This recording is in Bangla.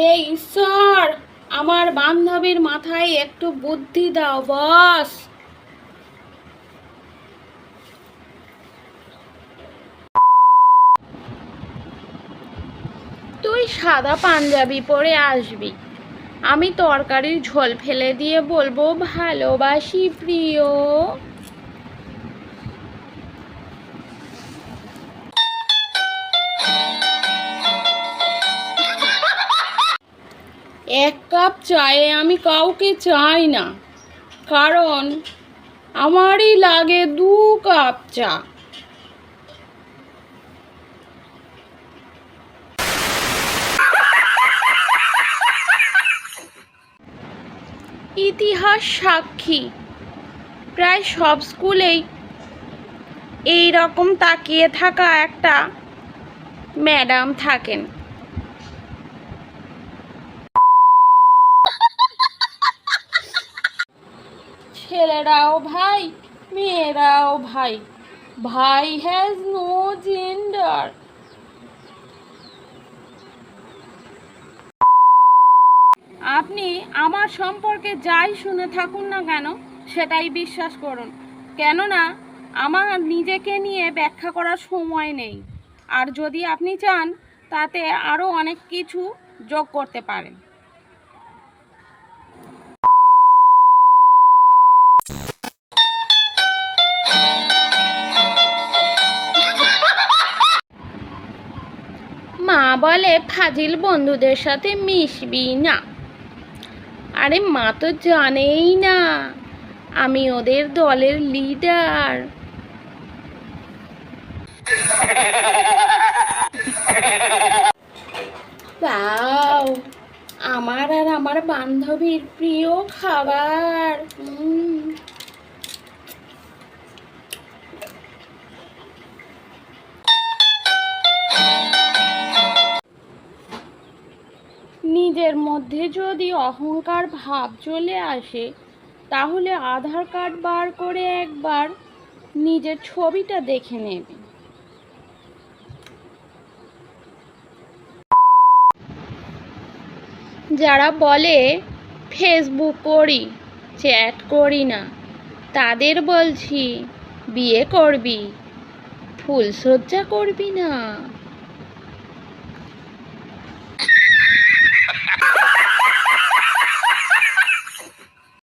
হে ঈশ্বর, আমার বান্ধবীর মাথায় একটু বুদ্ধি দাও বস। তুই সাদা পাঞ্জাবি পরে আসবি, আমি তরকারির ঝোল ফেলে দিয়ে বলবো ভালোবাসি প্রিয়। এক কাপ চায়ে আমি কাউকে চাই না, কারণ আমারই লাগে 2 কাপ চা। ইতিহাস সাক্ষী, প্রায় সব স্কুলেই এই রকম তাকিয়ে থাকা একটা ম্যাডাম থাকেন। ছেলেরাও ভাই, মেয়েরাও ভাই, ভাই হ্যাজ নো জেন্ডার। আপনি আমার সম্পর্কে যাই শুনে থাকুন না কেন সেটাই বিশ্বাস করুন, কেননা আমার নিজেকে নিয়ে ব্যাখ্যা করার সময় নেই। আর যদি আপনি চান তাতে আরও অনেক কিছু যোগ করতে পারেন। মা বলে ফাজিল বন্ধুদের সাথে মিশবি না। আরে মা তো জানেই না আমি ওদের দলের লিডার। দাও আমার আর আমার বান্ধবীর প্রিয় খাবার। নিজের মধ্যে যদি অহংকার ভাব চলে আসে, তাহলে আধার কার্ড বার করে একবার নিজের ছবিটা দেখে নেবে। যারা বলে ফেসবুক করি, চ্যাট করি না, তাদের বলছি বিয়ে করবি, ফুলসজ্জা করবি না।